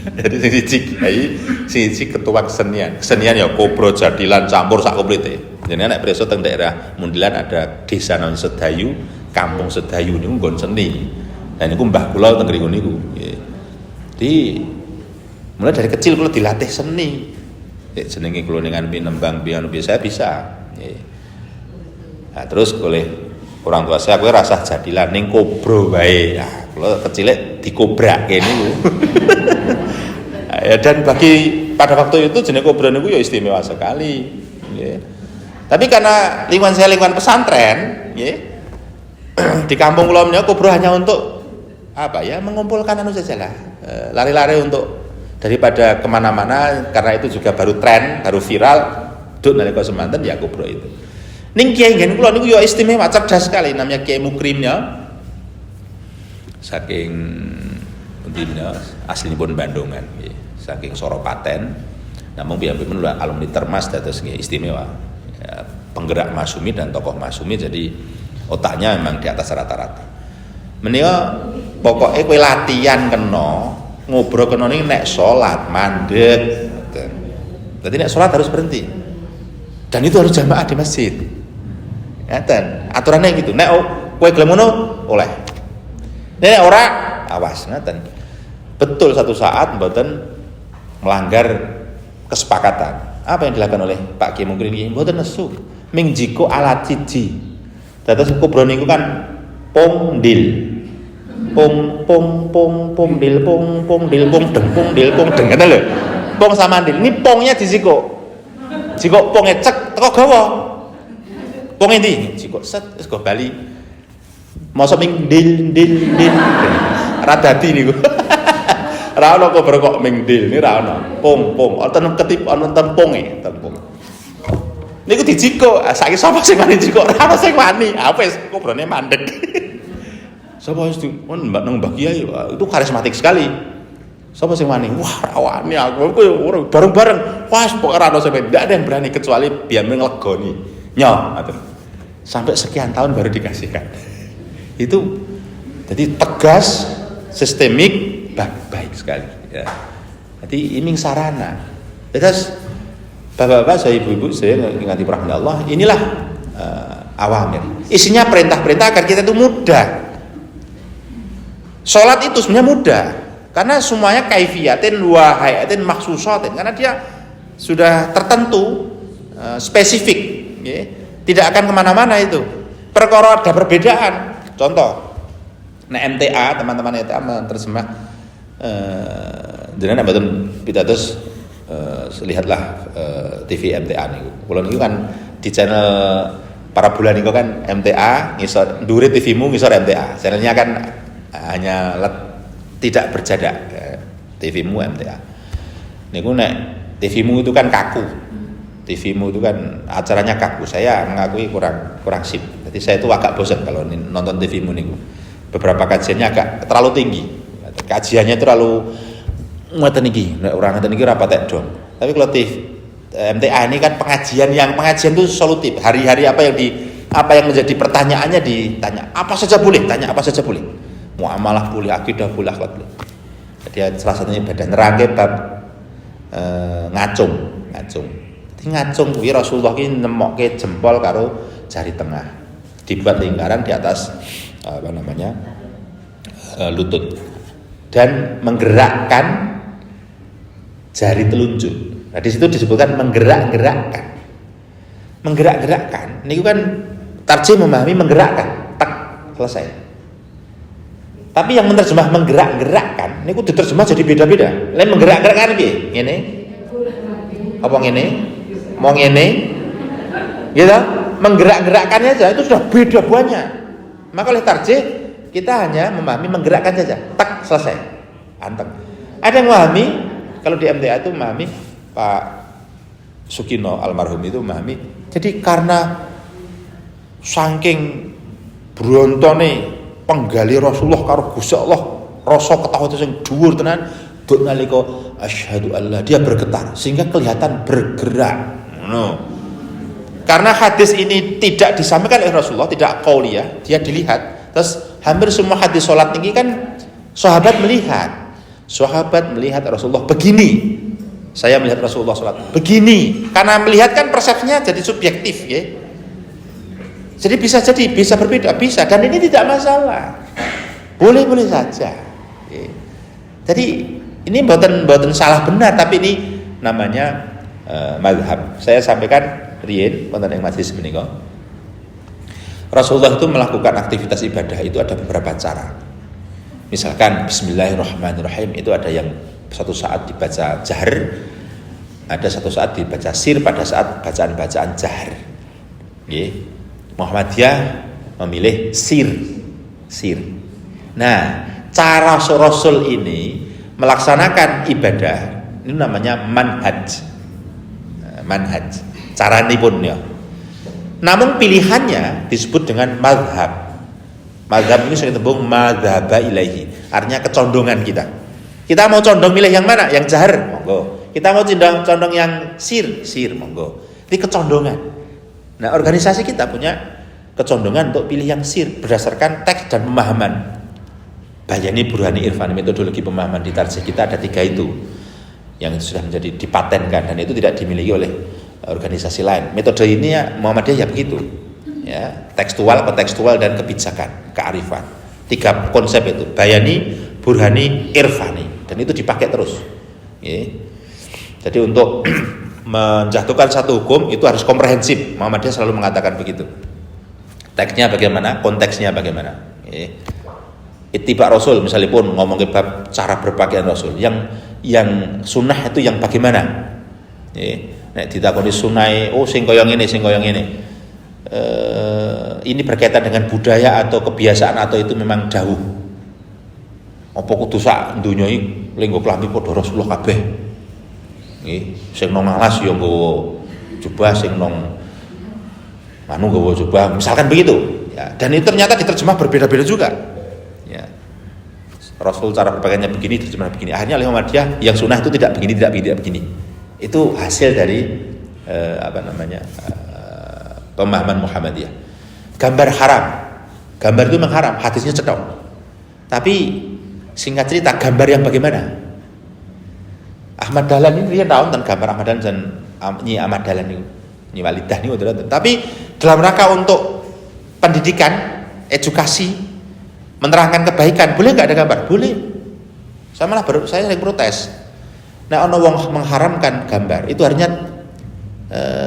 Jadi sing siji kiai, sing siji ketua kesenian. Kesenian ya kobro jadilan campur sak komplete. Jenenge nek preso teng daerah Mundilan ada desa non Sedayu, kampung Sedayu niku nggon seni. Dan niku mbah kula teng ngriku niku. Jadi mulai dari kecil kula dilatih seni. Jenenge kula ning nembang piano saya bisa. Nah, terus oleh orang tua saya kowe rasah jadilan ning kobro wae. Nah, kula kecile dikobrake niku. Ya, dan pada waktu itu jenis kobra niku ya istimewa sekali. Ya. Tapi karena lingkungan pesantren, ya, di kampung kula menika kobra hanya untuk mengumpulkan saja lah, lari-lari untuk daripada kemana-mana, karena itu juga baru tren, baru viral, duk nalika semanten ya kobra itu. Ning kiai nggen kula niku ya istimewa, cerdas sekali, namanya Kiai Mukrimnya. Saking pundi aslinipun Bandungan nggih. Saking Soropaten, namun piyambakipun alumni Termas dados istimewa. Ya, penggerak Masumi dan tokoh Masumi, jadi otaknya memang di atas rata-rata. Menika pokoke kowe latihan kena, ngobrol kena ning nek salat mandeg. Jadi nek salat harus berhenti. Dan itu harus jamaah di masjid. Ngaten, aturannya gitu. Nek kowe gelem ngono oleh. Nek ora awas ngaten. Betul satu saat mboten melanggar kesepakatan. Apa yang dilakukan oleh Pak Kiai Mukrin ini? Mboten nesu. Ming jiko alat siji. Dados kubro niku kan pondil. Pung pung pung pung dil pung dil pung deng ngoten lho. Pung sama dil. Ini pungnya disikuk. Sikuk punge cek teko gawa. Pung endi? Sikuk set wis go bali. Mosok ming dil. Ra dadi niku. Ra ono kok ming dil ni ra ono. Pung wonten ketip wonten punge, pung. Niku dijikuk, saiki sapa sing wani jikuk? Ora ono sing wani. Ah wis kobrone mandek. Sapa wis mbak nang Mbah Kiai itu karismatik sekali. Sapa sing wani? Wah, ra wani aku bareng-bareng. Wah, pokoke ora ono sampe ndak ada yang berani kecuali biar nglegoni. Nyo, ngoten. Sampai sekian tahun baru dikasihkan. Itu jadi tegas, sistemik, baik sekali ya. Jadi ini sarana. Terus bapak-bapak, saya ibu-ibu, saya ngingati rahmat Allah. Inilah awamir. Isinya perintah-perintah agar kita itu mudah. Salat itu sebenarnya mudah. Karena semuanya kaifiyatin wa hayatin maksusatin, karena dia sudah tertentu, spesifik ya. Tidak akan kemana-mana itu. Perkara ada perbedaan. Contoh, nah MTA, teman-teman MTA menerjemah jenengan mboten pitados lihatlah TV MTA niku. Kula niku kan di channel para bulan niku kan MTA ngisor ndure TV-mu ngisor MTA. Channelnya kan hanya tidak berjadak. TV-mu MTA. Niku nek TV-mu itu kan kaku. TV-mu itu kan acaranya kaku. Saya mengakui kurang sip. Jadi saya itu agak bosan kalau nonton TV-mu niku. Beberapa kajiannya agak terlalu tinggi. Kajiannya terlalu ngoten iki, nek ora ngoten iki ora patek dong. Tapi kalau MTA ini kan pengajian itu solutif. Hari-hari apa yang menjadi pertanyaannya ditanya. Apa saja boleh, tanya apa saja boleh. Muamalah boleh, akidah boleh, akhlak boleh. Jadi salah satunya ibadah nerangke bab ngacung. Jadi ngacung kuwi Rasulullah ki nemokke jempol karo jari tengah. Dibuat lingkaran di atas lutut dan menggerakkan jari telunjuk. Nah, di situ disebutkan menggerak-gerakkan. Ini kan tarjih memahami menggerakkan, tak selesai. Tapi yang menerjemah menggerak-gerakkan, ini diterjemah jadi beda-beda. Lain menggerak-gerakkan piye? Ngene. Apa ngene? Mau ngene? Gitu. Menggerak-gerakkannya aja itu sudah beda banyak. Maka oleh tarjih kita hanya memahami menggerakkan saja. Tak selesai. Anteng. Ada yang memahami kalau di MTA itu memahami Pak Sukino almarhum itu memahami. Jadi karena saking brontone penggali Rasulullah karo Gusti Allah, rasa ketawa itu sing dhuwur tenan, duk nalika asyhadu alla dia bergetar sehingga kelihatan bergerak. No. Karena hadis ini tidak disampaikan oleh Rasulullah, tidak qauliyah, dia dilihat. Terus hampir semua hadis salat tinggi kan sahabat melihat Rasulullah begini. Saya melihat Rasulullah salat begini. Karena melihat kan persepsinya jadi subjektif ya. Jadi bisa berbeda, bisa, dan ini tidak masalah. Boleh saja. Ya. Jadi ini buatan salah benar, tapi ini namanya mazhab. Saya sampaikan riyen wonten ing majelis menika. Rasulullah itu melakukan aktivitas ibadah itu ada beberapa cara. Misalkan Bismillahirrahmanirrahim itu ada yang satu saat dibaca jahar, ada satu saat dibaca sir pada saat bacaan-bacaan jahar. Nggih. Muhammadiyah memilih sir. Nah, cara Rasul ini melaksanakan ibadah ini namanya manhaj. Caranipun ya. Namun pilihannya disebut dengan mazhab. Mazhab ini saya tembung madzhaba ilaihi. Artinya kecondongan kita. Kita mau condong milih yang mana? Yang jahar, monggo. Kita mau condong yang sir, monggo. Ini kecondongan. Nah, organisasi kita punya kecondongan untuk pilih yang sir berdasarkan teks dan pemahaman. Bayani, Burhani, Irfani, metodologi pemahaman di tarjih kita ada 3 itu yang sudah menjadi dipatenkan dan itu tidak dimiliki oleh organisasi lain. Metode ini ya Muhammadiyah ya begitu. Ya, tekstual, kontekstual dan kebijakan, kearifan. 3 konsep itu, Bayani, Burhani, Irfani, dan itu dipakai terus. Ya. Jadi untuk menjatuhkan satu hukum itu harus komprehensif. Muhammadiyah selalu mengatakan begitu. Teksnya bagaimana, konteksnya bagaimana. ittiba Rasul misalnya pun ngomong ke bab cara berpakaian Rasul. Yang sunnah itu yang bagaimana? Nek ditakoni sunai, sing kaya ngene, sing kaya ngene. Ini berkaitan dengan budaya atau kebiasaan atau itu memang jauh. Apa kudu sak donya iki lenggo klambi padha Rasulullah kabeh. Nggih, sing nang alas ya nggawa jubah, sing nang anu nggawa jubah, misalkan begitu. Ya, dan itu ternyata diterjemah berbeda-beda juga. Ya. Rasul cara berpakaiannya begini, terjemah begini. Akhirnya oleh Muhammadiyah yang sunnah itu tidak begini, tidak begini, tidak begini. Itu hasil dari pemahaman Muhammadiyah. Gambar haram. Gambar itu memang haram, hadisnya cetok. Tapi singkat cerita, gambar yang bagaimana? Ahmad Dahlan ini dia tahu tentang gambar Ahmad Dahlan dan Nyi Ahmad Dahlan ini, Nyi Walidah ini. Tapi dalam rangka untuk pendidikan, edukasi, menerangkan kebaikan, boleh nggak ada gambar? Boleh. Saya sering protes. Nah, ono wong mengharamkan gambar, itu artinya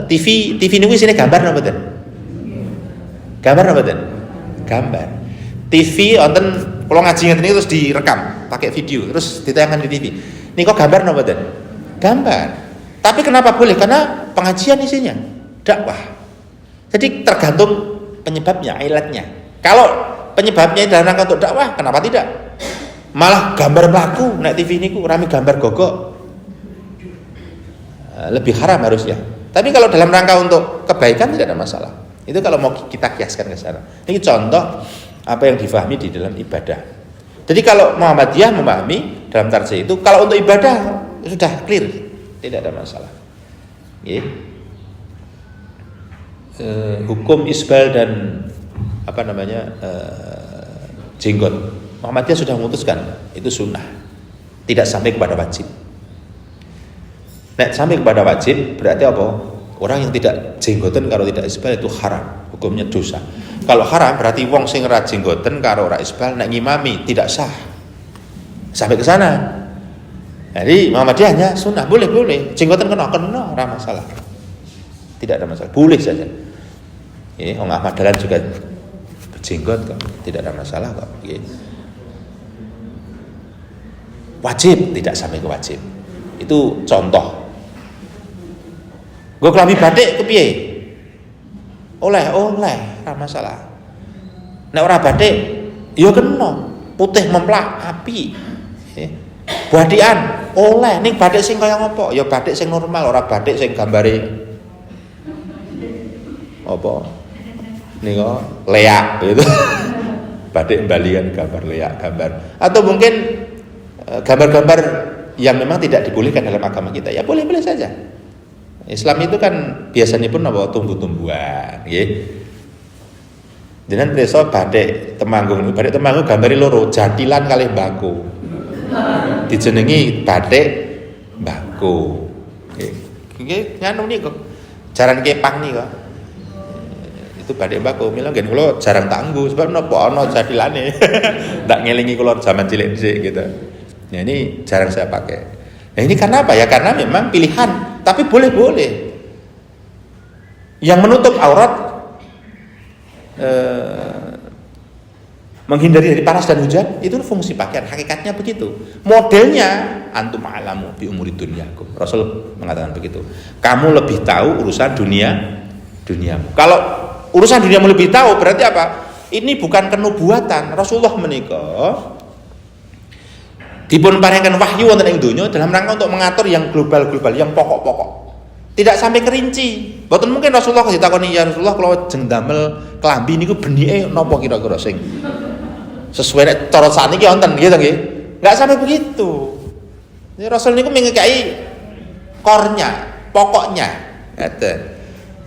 TV niku isine gambar napa mboten? Gambar napa mboten? Gambar. TV wonten kula ngaji ngeten iki terus direkam pakai video, terus ditayangkan di TV. Niko gambar napa mboten? Gambar. Tapi kenapa boleh? Karena pengajian isinya dakwah. Jadi tergantung penyebabnya, ilatnya. Kalau penyebabnya dalam rangka untuk dakwah, kenapa tidak? Malah gambar mlaku nek TV niku rame gambar gogok. Lebih haram harusnya. Tapi kalau dalam rangka untuk kebaikan tidak ada masalah. Itu kalau mau kita kiaskan ke sana. Ini contoh apa yang difahami di dalam ibadah. Jadi kalau Muhammadiyah memahami dalam tarjih itu, kalau untuk ibadah sudah clear, tidak ada masalah. Hukum isbal dan jenggot, Muhammadiyah sudah memutuskan itu sunnah, tidak sampai kepada wajib. Nek sampai kepada wajib berarti apa? Orang yang tidak jenggoten kalau tidak isbal itu haram, hukumnya dosa. Kalau haram berarti wong sing ora jenggoten karo ora isbal nek ngimami tidak sah. Sampai ke sana. Jadi Muhammadiyahnya sunnah, boleh. Jenggoten kena ora masalah. Tidak ada masalah, boleh saja. Wong Ahmad Dahlan juga berjenggot kok, tidak ada masalah kok. Wajib tidak sampai ke wajib. Itu contoh. Gue kelambi batik kepiye? Oleh, ora masalah. Nek ora batik, ya kena. Putih memplak api. Badikan oleh ning batik sing kaya ngopo? Ya batik sing normal, ora batik sing gambare apa? Nika leak gitu. Batik balikan gambar leak, gambar. Atau mungkin gambar-gambar yang memang tidak dibolehkan dalam agama kita. Ya boleh-boleh saja. Islam itu kan biasanya pun apa tumbuh-tumbuhan, nggih. Jenengan preso batik Temanggung gambare loro, jatilan kalih mbako. Dijenengi batik mbako. Nggih, nganu niku. Jaran kepang niku. Itu batik mbako. Mila ngen kula jarang tangguh sebab napa ana jatilane. Ndak ngelingi kula zaman cilik dhisik gitu. Nah, ini jarang saya pakai. Nah, ini karena apa? Ya karena memang pilihan. Tapi boleh-boleh. Yang menutup aurat menghindari dari panas dan hujan itu fungsi pakaian, hakikatnya begitu. Modelnya antum a'lamu bi umuri dunyakum. Rasul mengatakan begitu. Kamu lebih tahu urusan duniamu. Kalau urusan duniamu lebih tahu berarti apa? Ini bukan kenubuatan. Rasulullah menikah dipun paringkan wahyu wonten ing donya dalam rangka untuk mengatur yang global-global, yang pokok-pokok. Tidak sampai kerinci. Mboten mungkin Rasulullah ditakoni, ya Rasulullah kalau jeng damel klambi niku benike napa kira-kira sing sesuai nek cara sakniki wonten gitu nggih. Enggak sampai begitu. Jadi Rasul niku mengkai kornya, pokoknya.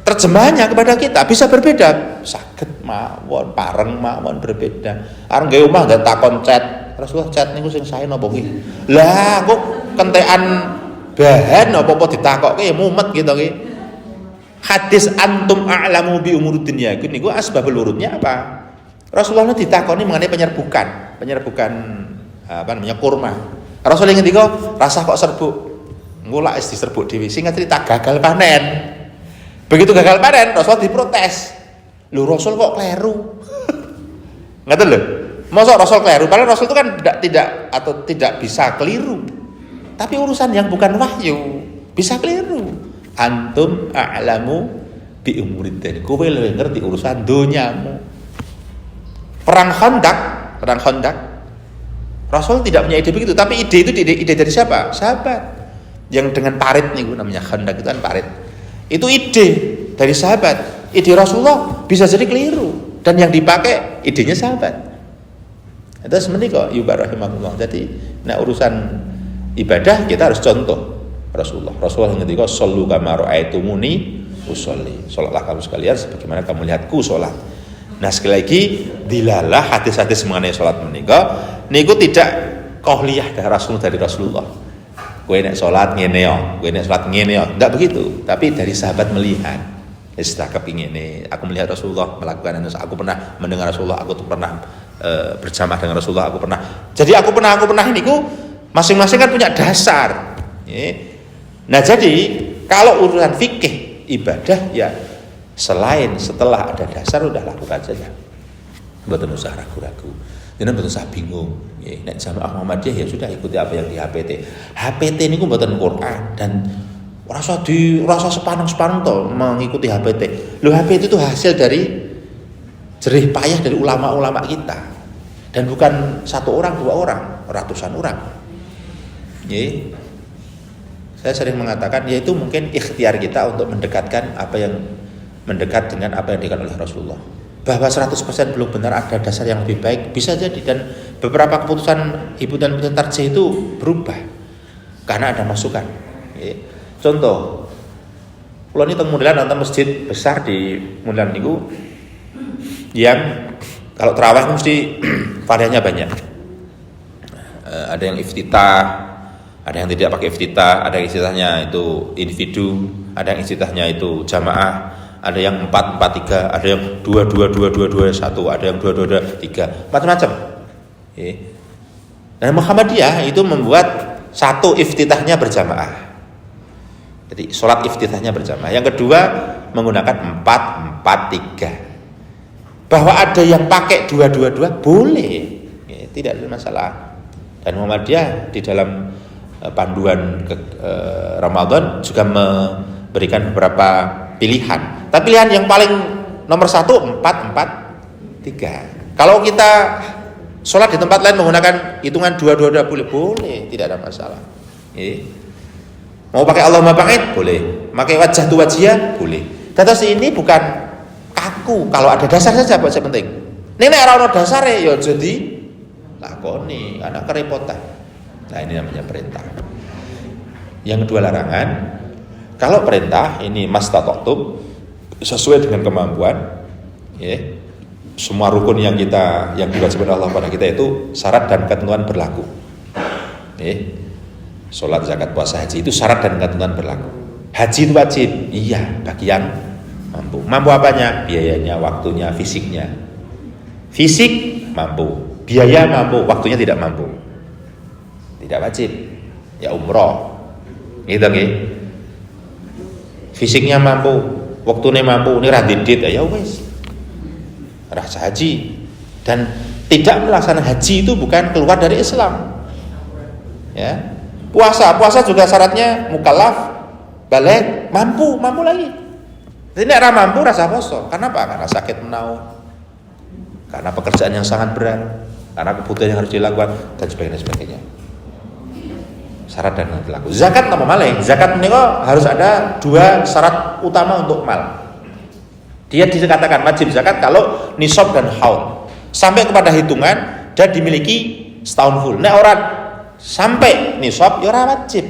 Terjemahannya kepada kita bisa berbeda. Saged mawon, pareng mawon berbeda. Areng gawe omah nggak takon chat. Rasulullah chat niku sing sae napa nggih? Lah kok kentekan bahan apa-apa ditakokke ya mumet gitu nggih. Hadis antum a'lamu bi umuri dunyakum niku asbabul wurudnya apa? Rasulullah ditakoni mengenai penyerbukan kurma. Rasulullah ngendika, rasa kok serbuk. Engko lak wis diserbuk dhewe. Singkat cerita gagal panen. Begitu gagal panen, Rasulullah diprotes. Lho Rasul kok kleru. Ngaten lho. Masa Rasul keliru? Padahal Rasul itu kan tidak bisa keliru. Tapi urusan yang bukan wahyu bisa keliru. Antum a'lamu bi umurid. Kowe luwih ngerti urusan donyamu. Perang Khandaq. Rasul tidak punya ide begitu, tapi ide itu ide dari siapa? Sahabat. Yang dengan parit nih namanya Khandaq itu kan parit. Itu ide dari sahabat. Ide Rasulullah bisa jadi keliru dan yang dipakai idenya sahabat. Itu seperti kok Yuba rahimahullah. Jadi urusan ibadah kita harus contoh Rasulullah yang ketika shollu kama ra'aitumuni usolli. Salatlah kamu sekalian sebagaimana kamu lihatku salat. Nah sekali lagi dilalah hadis-hadis mengenai salat menika niku tidak qauliyah dari Rasulullah. Kowe nek salat ngene yo, kowe nek salat ngene yo. Enggak begitu, tapi dari sahabat melihat. Wis tak kepingin aku melihat Rasulullah melakukan itu, aku pernah mendengar Rasulullah, aku tuh pernah berjamaah dengan Rasulullah, aku pernah. Jadi aku pernah niku masing-masing kan punya dasar. Nah jadi kalau urusan fikih ibadah ya selain setelah ada dasar udah lakukan saja. Mboten usah ragu-ragu. Jangan mboten usah bingung. Nek jamaah Muhammadiyah ya sudah ikuti apa yang di HPT. HPT niku mboten Quran dan rasa sepaneng-sepaneng toh mengikuti HPT. Loh HPT itu hasil dari jerih payah dari ulama-ulama kita. Dan bukan satu orang, dua orang, ratusan orang. Saya sering mengatakan yaitu mungkin ikhtiar kita untuk mendekat dengan apa yang dikatakan oleh Rasulullah. Bahwa 100% belum benar, ada dasar yang lebih baik, bisa jadi. Dan beberapa keputusan Ibu dan Putin Tarjih itu berubah karena ada masukan. Contoh, kalau ini Mudilan nonton masjid besar di Mudilan niku yang kalau terawih mesti variannya banyak. Ada yang iftitah, ada yang tidak pakai iftitah, ada yang iftitahnya itu individu, ada yang iftitahnya itu jamaah, ada yang 4-4-3, ada yang 2-2-2-2-2-1, ada yang 2-2-2-3, macam-macam. Dan Muhammadiyah itu membuat satu iftitahnya berjamaah. Jadi sholat iftitahnya berjamaah. Yang kedua menggunakan 4-4-3. Bahwa ada yang pakai 2-2-2 boleh, tidak ada masalah. Dan Muhammadiyah di dalam panduan Ramadan juga memberikan beberapa pilihan. Tapi pilihan yang paling nomor 1 4-4-3. Kalau kita sholat di tempat lain menggunakan hitungan 2-2-2 boleh, tidak ada masalah. Mau pakai Allahumma ba'id boleh, pakai wajah tu wajiyah boleh. Terus ini bukan kaku, kalau ada dasar saja buat saya penting. Ini nek ora ono dasare ya jadi lakoni, anak kerepotan. Nah ini namanya perintah. Yang kedua larangan. Kalau perintah ini mastata'tum sesuai dengan kemampuan, semua rukun yang diwajibkan Allah pada kita itu syarat dan ketentuan berlaku. Sholat, zakat, puasa, haji itu syarat dan ketentuan berlaku. Haji itu wajib, iya bagi yang mampu. Mampu apanya? Biayanya, waktunya, fisiknya. Fisik mampu, biaya mampu, waktunya tidak mampu. Tidak wajib. Ya umroh. Gitu nggih. Fisiknya mampu, waktunya mampu, ini radidit ya wis. Rasa haji dan tidak melaksanakan haji itu bukan keluar dari Islam. Ya. Puasa juga syaratnya mukallaf, baligh, mampu lagi. Jadi nek mampu rasa poso. Karena apa? Karena sakit menaun. Karena pekerjaan yang sangat berat, karena kebutuhan yang harus dilakukan dan sebagainya. Syarat dan berlaku. Zakat apa malih? Zakat menika harus ada 2 syarat utama untuk mal. Dia dikatakan wajib zakat kalau nisab dan haul. Sampai kepada hitungan dan dimiliki setahun full. Nek ora sampai nisab ya ora wajib.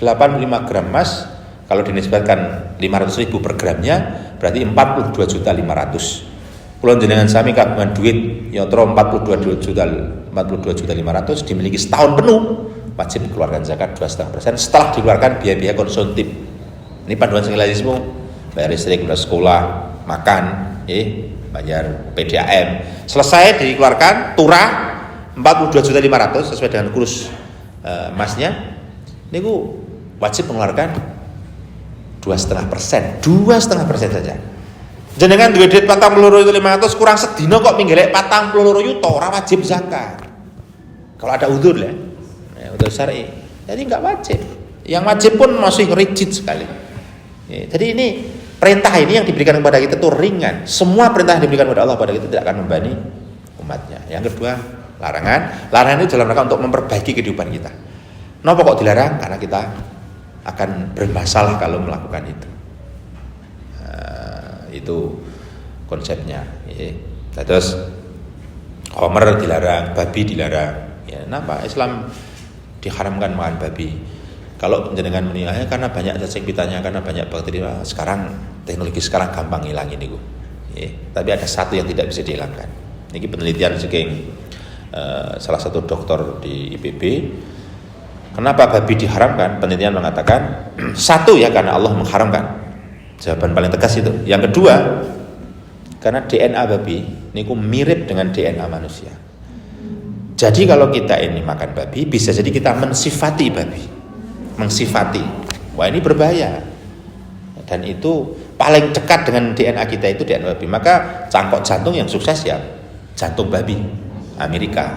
85 gram emas kalau dinisbatkan 500.000 per gramnya berarti 42.500.000. Kula jenengan sami kagungan duit yatra 42.500.000 dimiliki setahun penuh, wajib dikeluarkan zakat 2,5% setelah dikeluarkan biaya-biaya konsumtif. Ini panduan singlaisme, bayar listrik, bayar sekolah, makan, bayar PDAM. Selesai dikeluarkan turah 42.500.000 sesuai dengan kurs emasnya. Niku wajib mengeluarkan 2,5% saja. Jenengan duwe duit 42.500 kurang sedina kok minggelek 42 yuta ora wajib zakat. Kalau ada udzur ya. Udzur syar'i. Jadi enggak wajib. Yang wajib pun masih rigid sekali. Jadi ini perintah ini yang diberikan kepada kita itu ringan. Semua perintah yang diberikan kepada Allah pada kita tidak akan membebani umatnya. Yang kedua, larangan. Larangan itu dalam rangka untuk memperbaiki kehidupan kita. Kenapa kok dilarang? Karena kita akan bermasalah kalau melakukan itu. Itu konsepnya. Terus khamr dilarang, babi dilarang. Ya, kenapa Islam diharamkan makan babi? Kalau jenengan menilai karena banyak cacing pitanya, karena banyak bakteri. Sekarang teknologi sekarang gampang hilang ini, tapi ada satu yang tidak bisa dihilangkan. Ini penelitian saking salah satu dokter di IPB. Kenapa babi diharamkan? Penelitian mengatakan satu ya karena Allah mengharamkan. Jawaban paling tegas itu. Yang kedua, karena DNA babi niku mirip dengan DNA manusia. Jadi kalau kita ini makan babi, bisa jadi kita mensifati babi, mengsifati. Wah ini berbahaya. Dan itu paling dekat dengan DNA kita itu DNA babi. Maka cangkok jantung yang sukses ya jantung babi Amerika.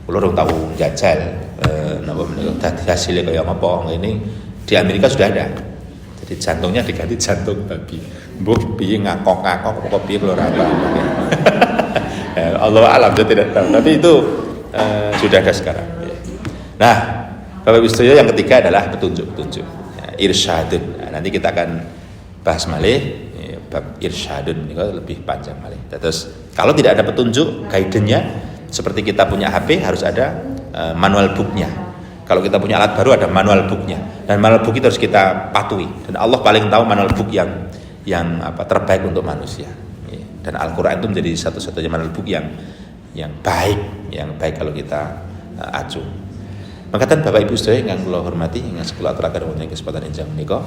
Kulo dong tahu jajal, napa menika hasilnya kayak apa? Ini di Amerika sudah ada. Jadi jantungnya diganti jantung babi. Mbok piye ngakok-ngakok kok piye kula ora paham. Allah alam saya tidak tahu. Tapi itu sudah ada sekarang. Nah, Bapak Ibu sekalian yang ketiga adalah petunjuk-petunjuk. Irsyadun. Nah, nanti kita akan bahas malih bab irsyadun ini lebih panjang malih. Terus kalau tidak ada petunjuk, guidance-nya seperti kita punya HP harus ada manual book-nya. Kalau kita punya alat baru ada manual book-nya, dan manual book itu harus kita patuhi. Dan Allah paling tahu manual book yang terbaik untuk manusia. Dan Al-Quran itu menjadi satu-satunya manual book yang baik kalau kita acu. Mangkatan Bapak Ibu sedaya yang kula hormati, yang kula aturaken wonten kesempatan enjang menika,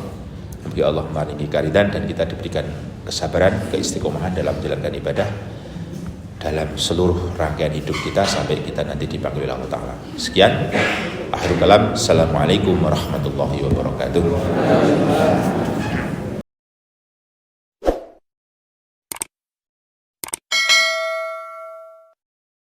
mugi Allah maringi karidan dan kita diberikan kesabaran, keistiqomahan dalam menjalankan ibadah dalam seluruh rangkaian hidup kita sampai kita nanti dipanggil Allah Ta'ala. Sekian, akhirul kalam. Assalamualaikum warahmatullahi wabarakatuh.